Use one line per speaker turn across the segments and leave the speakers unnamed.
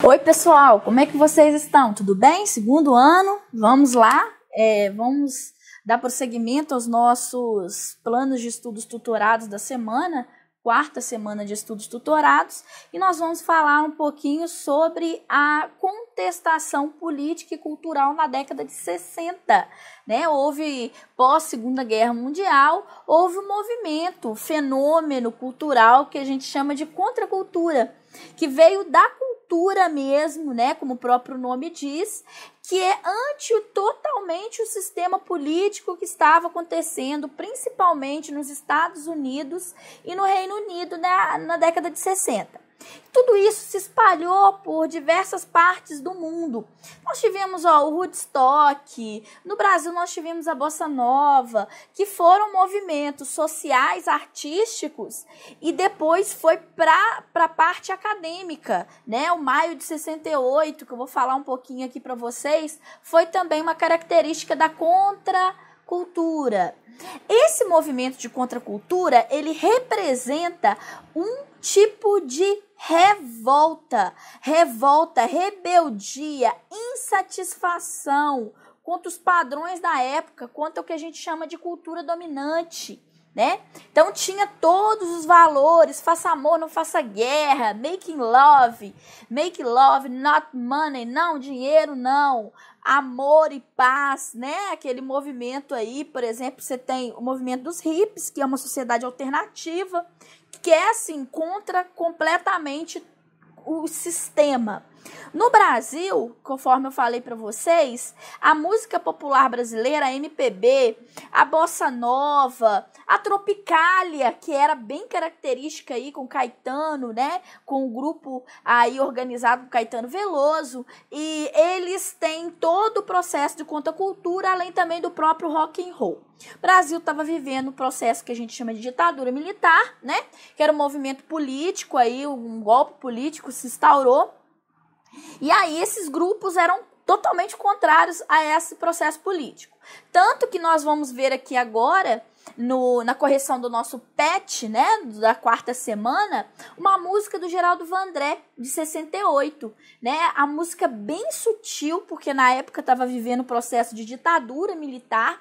Oi, pessoal, como é que vocês estão? Tudo bem? Segundo ano, vamos lá, vamos dar prosseguimento aos nossos planos de estudos tutorados da semana, quarta semana de estudos tutorados, e nós vamos falar um pouquinho sobre a contestação política e cultural na década de 60, né? Houve, pós-Segunda Guerra Mundial, houve um movimento, fenômeno cultural que a gente chama de contracultura, que veio da cultura mesmo, né, como o próprio nome diz, que é totalmente o sistema político que estava acontecendo, principalmente nos Estados Unidos e no Reino Unido na década de 60. Tudo isso se espalhou por diversas partes do mundo. Nós tivemos o Woodstock, no Brasil nós tivemos a Bossa Nova, que foram movimentos sociais, artísticos, e depois foi para a parte acadêmica, né? O Maio de 68, que eu vou falar um pouquinho aqui para vocês, foi também uma característica da contracultura. Esse movimento de contracultura, ele representa um tipo de revolta, rebeldia, insatisfação contra os padrões da época, contra o que a gente chama de cultura dominante, né? Então tinha todos os valores: faça amor, não faça guerra, make love, not money, não dinheiro, não, amor e paz, né? Aquele movimento aí, por exemplo, você tem o movimento dos hippies, que é uma sociedade alternativa, que é assim, contra completamente o sistema. No Brasil, conforme eu falei para vocês, a música popular brasileira, a MPB, a Bossa Nova, a Tropicália, que era bem característica aí com Caetano, né? Com o grupo aí organizado por Caetano Veloso, e eles têm todo o processo de contracultura, além também do próprio rock and roll. O Brasil estava vivendo um processo que a gente chama de ditadura militar, né? Que era um movimento político aí, um golpe político se instaurou. E aí esses grupos eram totalmente contrários a esse processo político. Tanto que nós vamos ver aqui agora, na correção do nosso PET, né, da quarta semana, uma música do Geraldo Vandré, de 68. Né? A música bem sutil, porque na época estava vivendo o processo de ditadura militar.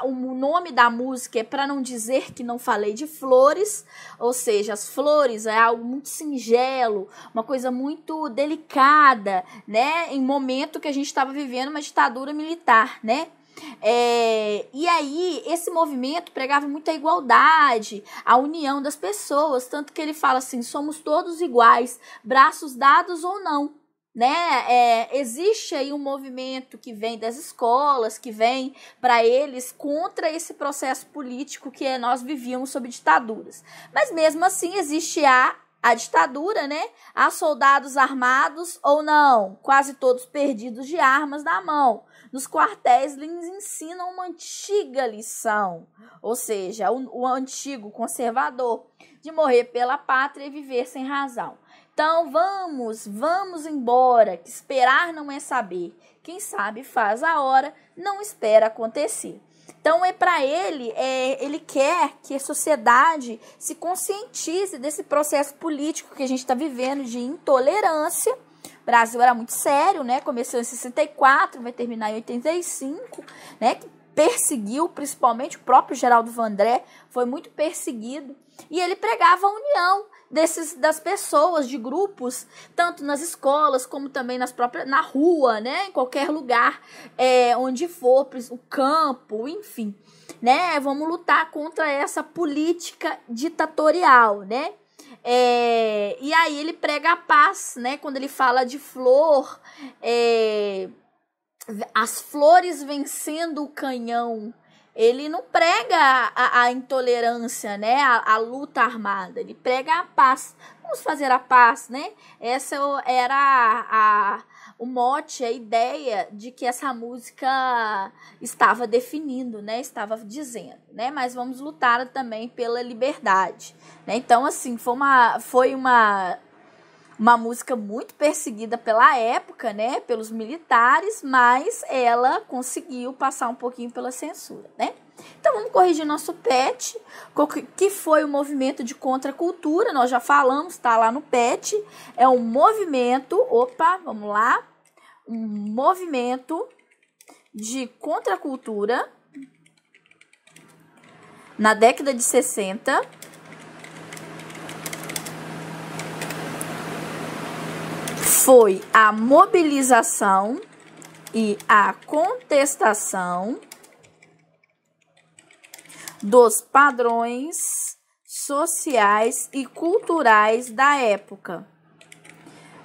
O nome da música é Para Não Dizer Que Não Falei de Flores, ou seja, as flores é algo muito singelo, uma coisa muito delicada, né? Em momento que a gente estava vivendo uma ditadura militar, né? E aí esse movimento pregava muito a igualdade, a união das pessoas, tanto que ele fala assim: somos todos iguais, braços dados ou não. Né? Existe aí um movimento que vem das escolas, que vem para eles contra esse processo político que nós vivíamos sob ditaduras. Mas mesmo assim existe a ditadura, né? Há soldados armados ou não, quase todos perdidos de armas na mão. Nos quartéis lhes ensinam uma antiga lição, ou seja, o antigo conservador, de morrer pela pátria e viver sem razão. Então vamos embora, que esperar não é saber. Quem sabe faz a hora, não espera acontecer. Então para ele, ele quer que a sociedade se conscientize desse processo político que a gente está vivendo de intolerância. O Brasil era muito sério, né? Começou em 64, vai terminar em 85, né? Que perseguiu, principalmente o próprio Geraldo Vandré, foi muito perseguido. E ele pregava a união das pessoas, de grupos, tanto nas escolas como também na rua, né? Em qualquer lugar, onde for, o campo, enfim, né? Vamos lutar contra essa política ditatorial, né? E aí ele prega a paz, né? Quando ele fala de flor, as flores vencendo o canhão. Ele não prega a intolerância, né? A luta armada. Ele prega a paz. Vamos fazer a paz, né? Essa era o mote, a ideia de que essa música estava definindo, né? Estava dizendo, né? Mas vamos lutar também pela liberdade, né? Então, assim, foi uma música muito perseguida pela época, né, pelos militares, mas ela conseguiu passar um pouquinho pela censura, né? Então, vamos corrigir nosso PET, que foi o movimento de contracultura, nós já falamos, tá lá no PET, é um movimento, vamos lá, um movimento de contracultura na década de 60, foi a mobilização e a contestação dos padrões sociais e culturais da época.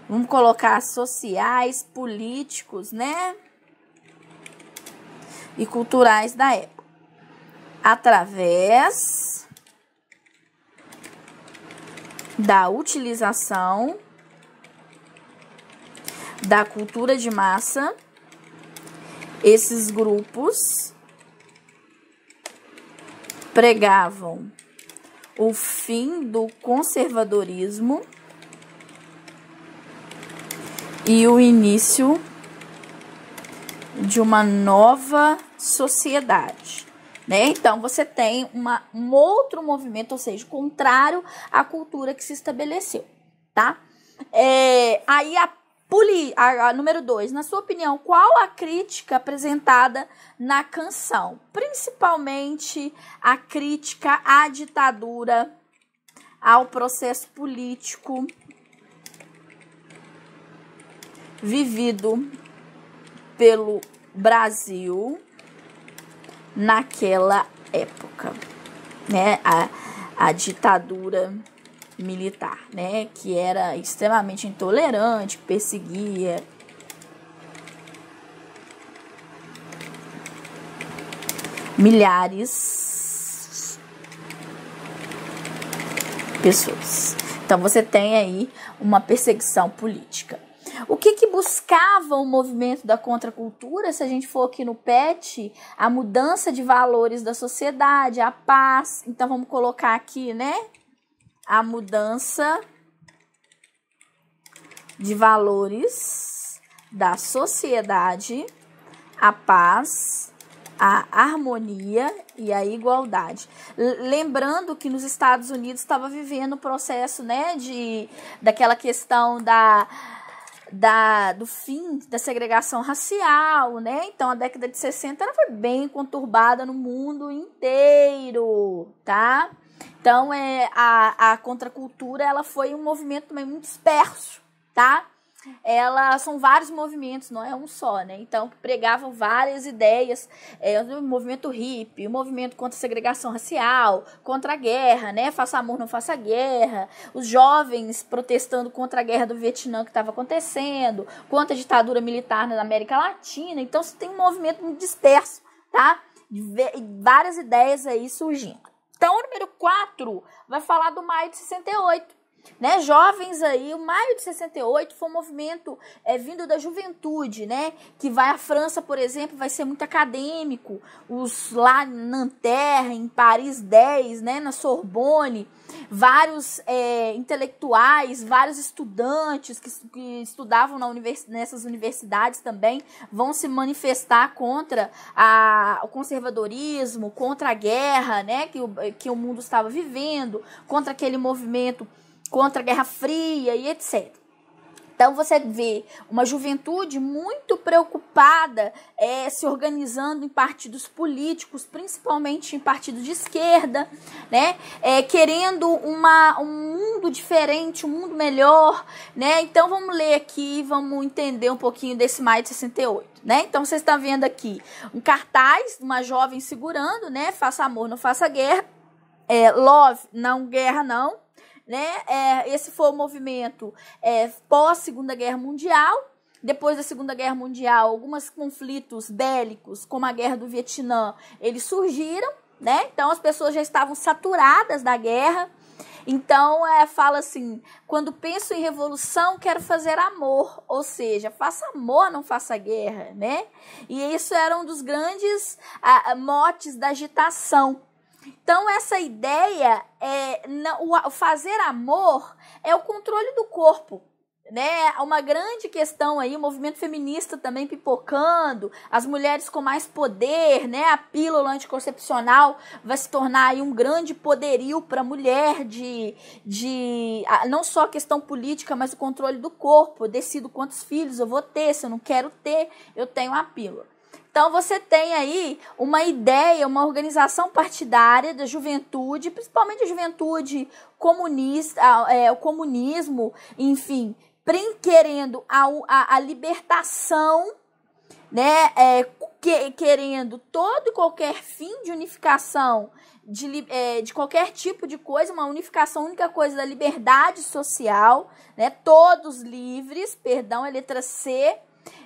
Vamos colocar sociais, políticos, né? E culturais da época. Através da utilização da cultura de massa, esses grupos pregavam o fim do conservadorismo e o início de uma nova sociedade, né? Então, você tem um outro movimento, ou seja, contrário à cultura que se estabeleceu, tá? Aí a número 2, na sua opinião, qual a crítica apresentada na canção? Principalmente a crítica à ditadura, ao processo político vivido pelo Brasil naquela época, né? A ditadura militar, né, que era extremamente intolerante, perseguia milhares de pessoas. Então você tem aí uma perseguição política. O que buscava o movimento da contracultura, se a gente for aqui no PET, a mudança de valores da sociedade, a paz. Então vamos colocar aqui, né, a mudança de valores da sociedade, a paz, a harmonia e a igualdade. Lembrando que nos Estados Unidos estava vivendo o processo, né, daquela questão do fim da segregação racial, né? Então, a década de 60 ela foi bem conturbada no mundo inteiro, tá? Então, a contracultura, ela foi um movimento também muito disperso, tá? São vários movimentos, não é um só, né? Então, que pregavam várias ideias, o movimento hippie, o movimento contra a segregação racial, contra a guerra, né? Faça amor, não faça guerra, os jovens protestando contra a guerra do Vietnã que estava acontecendo, contra a ditadura militar na América Latina. Então, você tem um movimento muito disperso, tá? Várias ideias aí surgindo. Então, o número 4 vai falar do Maio de 68, né? Jovens aí, o Maio de 68 foi um movimento vindo da juventude, né? Que vai à França, por exemplo, vai ser muito acadêmico. Lá em Nanterre, em Paris 10, né? Na Sorbonne, vários intelectuais, vários estudantes que estudavam nessas universidades também vão se manifestar contra o conservadorismo, contra a guerra, né, que o mundo estava vivendo, contra aquele movimento, contra a Guerra Fria e etc. Então, você vê uma juventude muito preocupada, se organizando em partidos políticos, principalmente em partidos de esquerda, né? Querendo um mundo diferente, um mundo melhor, né? Então, vamos ler aqui, vamos entender um pouquinho desse Maio de 68, né? Então, vocês estão vendo aqui um cartaz, uma jovem segurando, né? Faça amor, não faça guerra. Love, não guerra, não. Né? Esse foi o movimento pós-Segunda Guerra Mundial. Depois da Segunda Guerra Mundial, alguns conflitos bélicos, como a Guerra do Vietnã, eles surgiram, né? Então, as pessoas já estavam saturadas da guerra. Então, fala assim, quando penso em revolução, quero fazer amor. Ou seja, faça amor, não faça guerra, né? E isso era um dos grandes motes da agitação. Então, essa ideia, o fazer amor é o controle do corpo, né, uma grande questão aí, o movimento feminista também pipocando, as mulheres com mais poder, né, a pílula anticoncepcional vai se tornar aí um grande poderio para a mulher não só a questão política, mas o controle do corpo, eu decido quantos filhos eu vou ter, se eu não quero ter, eu tenho a pílula. Então, você tem aí uma ideia, uma organização partidária da juventude, principalmente a juventude comunista, o comunismo, enfim, querendo a libertação, né, querendo todo e qualquer fim de unificação de qualquer tipo de coisa, uma unificação, a única coisa da liberdade social, né, todos livres, perdão, a letra C,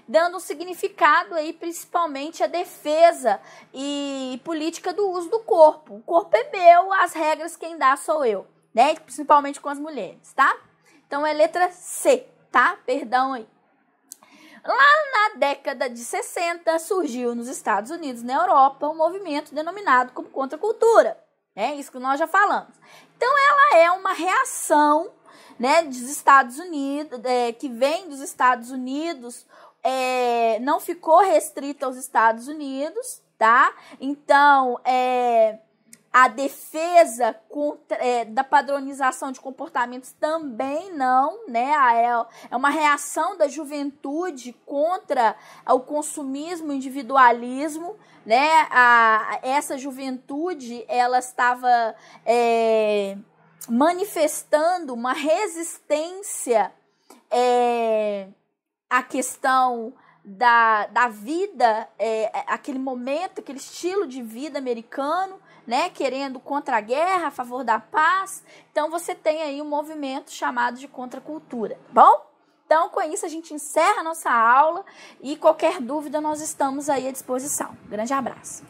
dando um significado aí principalmente à defesa e política do uso do corpo. O corpo é meu, as regras quem dá sou eu, né? Principalmente com as mulheres, tá? Então é letra C, tá? Perdão aí. Lá na década de 60 surgiu nos Estados Unidos, na Europa, um movimento denominado como contracultura. É isso que nós já falamos. Então ela é uma reação, né, dos Estados Unidos, que vem dos Estados Unidos, não ficou restrita aos Estados Unidos, tá? Então, a defesa da padronização de comportamentos também não, né? É uma reação da juventude contra o consumismo, o individualismo, né? Essa juventude, ela estava manifestando uma resistência a questão da vida, aquele momento, aquele estilo de vida americano, né, querendo contra a guerra, a favor da paz. Então, você tem aí um movimento chamado de contracultura, bom? Então, com isso, a gente encerra a nossa aula e qualquer dúvida, nós estamos aí à disposição. Grande abraço.